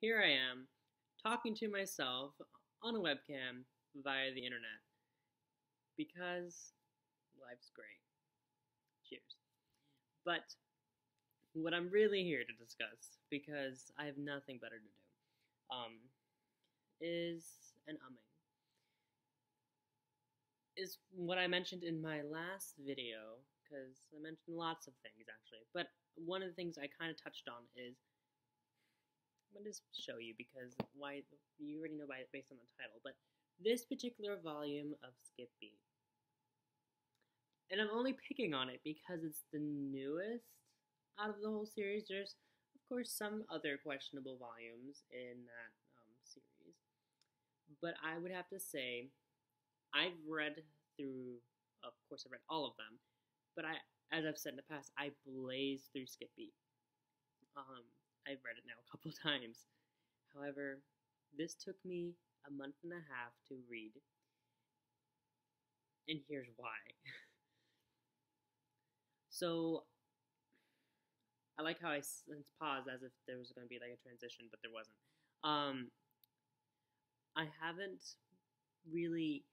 here I am talking to myself on a webcam via the internet because life's great. Cheers. But what I'm really here to discuss, because I have nothing better to do, is an umming. Is what I mentioned in my last video, because I mentioned lots of things actually, but one of the things I kind of touched on is, I'm going to just show you because why you already know based on the title, but this particular volume of Skip Beat, and I'm only picking on it because it's the newest out of the whole series. There's of course some other questionable volumes in that series, but I would have to say I've read through, of course I've read all of them, but as I've said in the past, I blazed through Skip Beat. I've read it now a couple times. However, this took me a month and a half to read, and here's why. So, I like how I paused as if there was going to be like a transition, but there wasn't. I haven't really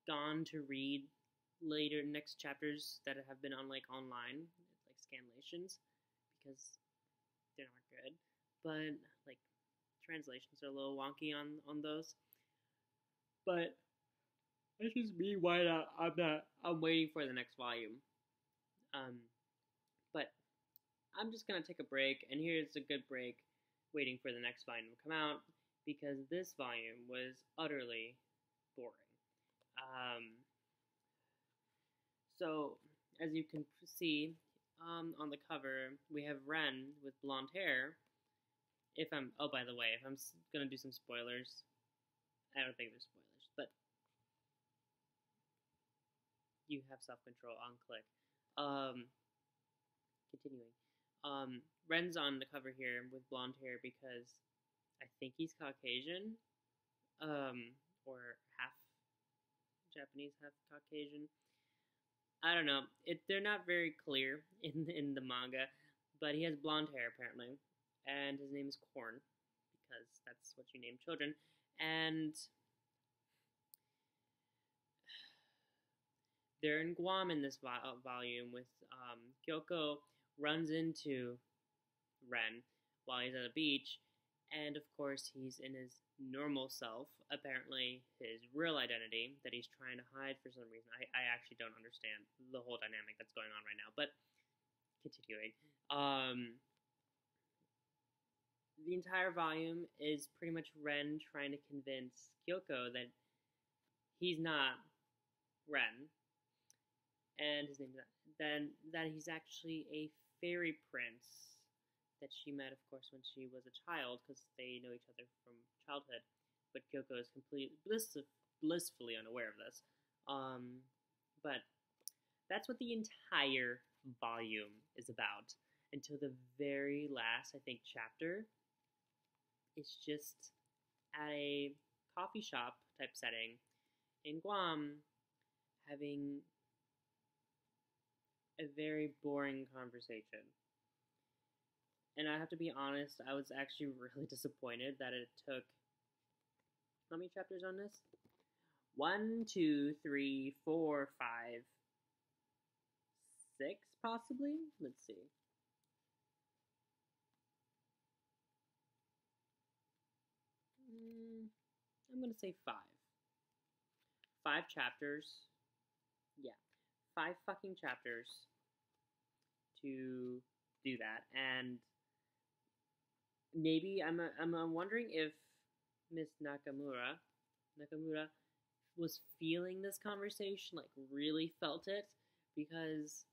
gone to read later next chapters that have been on like online, like scanlations, because they're not good. But like translations are a little wonky on those. But that's just me. Why not? I'm waiting for the next volume. But I'm just gonna take a break, and here's a good break, waiting for the next volume to come out, because this volume was utterly boring. So, as you can see on the cover, we have Ren with blonde hair. Oh, by the way, if I'm gonna do some spoilers, I don't think there's spoilers, but you have self-control on click. Continuing. Ren's on the cover here with blonde hair because I think he's Caucasian, or half Japanese, half Caucasian. I don't know. They're not very clear in the manga, but he has blonde hair apparently, and his name is Corn because that's what you name children. And they're in Guam in this volume with Kyoko runs into Ren while he's at a beach, and of course he's in his normal self, apparently his real identity that he's trying to hide for some reason. I actually don't understand the whole dynamic that's going on right now, but continuing. The entire volume is pretty much Ren trying to convince Kyoko that he's not Ren, and his name that he's actually a fairy prince that she met, of course, when she was a child, because they know each other from childhood. But Kyoko is completely blissfully unaware of this. But that's what the entire volume is about until the very last, I think, chapter. It's just at a coffee shop type setting in Guam, having a very boring conversation. And I have to be honest, I was actually really disappointed that it took, how many chapters on this? 1, 2, 3, 4, 5, 6 possibly? Let's see. I'm going to say 5. 5 chapters. Yeah. 5 fucking chapters to do that. And maybe I'm wondering if Miss Nakamura was feeling this conversation, like really felt it, because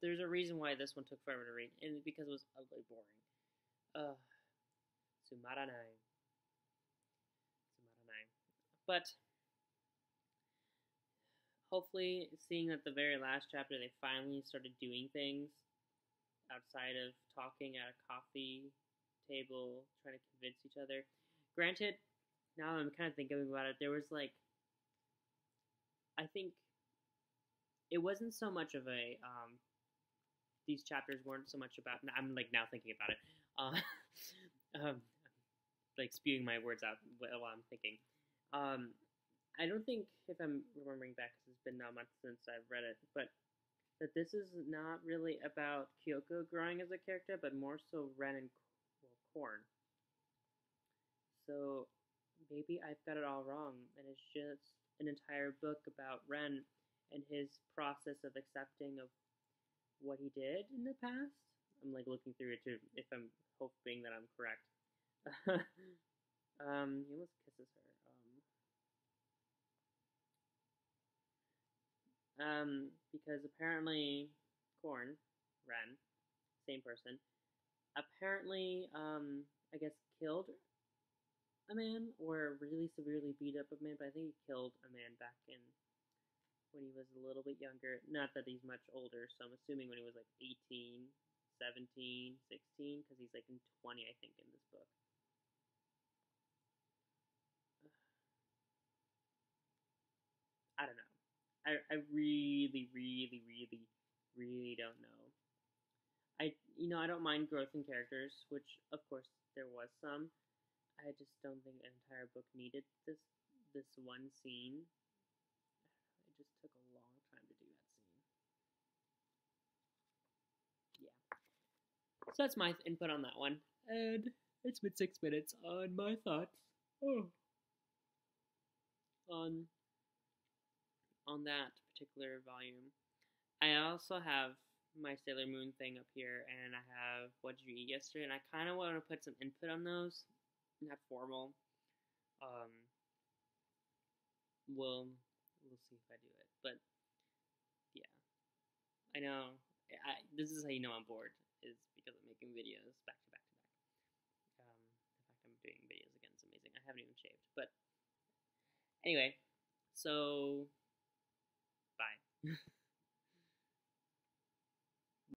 there's a reason why this one took forever to read, and because it was ugly boring. Sumaranai. But hopefully, seeing at the very last chapter they finally started doing things outside of talking at a coffee table, trying to convince each other. Granted, now I'm kind of thinking about it, there was like, I think it wasn't so much of a, these chapters weren't so much about, I'm like now thinking about it, Uh, um, like spewing my words out while I'm thinking. I don't think, if I'm remembering back, because it's been a month since I've read it, but that this is not really about Kyoko growing as a character, but more so Ren and Korn. So maybe I've got it all wrong, and it's just an entire book about Ren and his process of accepting of what he did in the past. I'm like looking through it to if I'm hoping that I'm correct. He almost kisses her. Because apparently Korn, Ren, same person, apparently, I guess killed a man or really severely beat up a man, but I think he killed a man back in when he was a little bit younger. Not that he's much older, so I'm assuming when he was like 18, 17, 16, because he's like in 20, I think, in this book. I don't know. I really, really, really, really don't know. I don't mind growth in characters, which of course there was some. I just don't think an entire book needed this one scene. It just took a long time to do that scene. Yeah. So that's my input on that one. And it's been 6 minutes on my thoughts. Oh. On that particular volume. I also have my Sailor Moon thing up here, and I have What Did You Eat Yesterday, and I kind of want to put some input on those, not formal. Um, we'll see if I do it, but yeah, I know. This is how you know I'm bored, is because I'm making videos back to back to back. In fact, I'm doing videos again. It's amazing. I haven't even shaved, but anyway, so bye.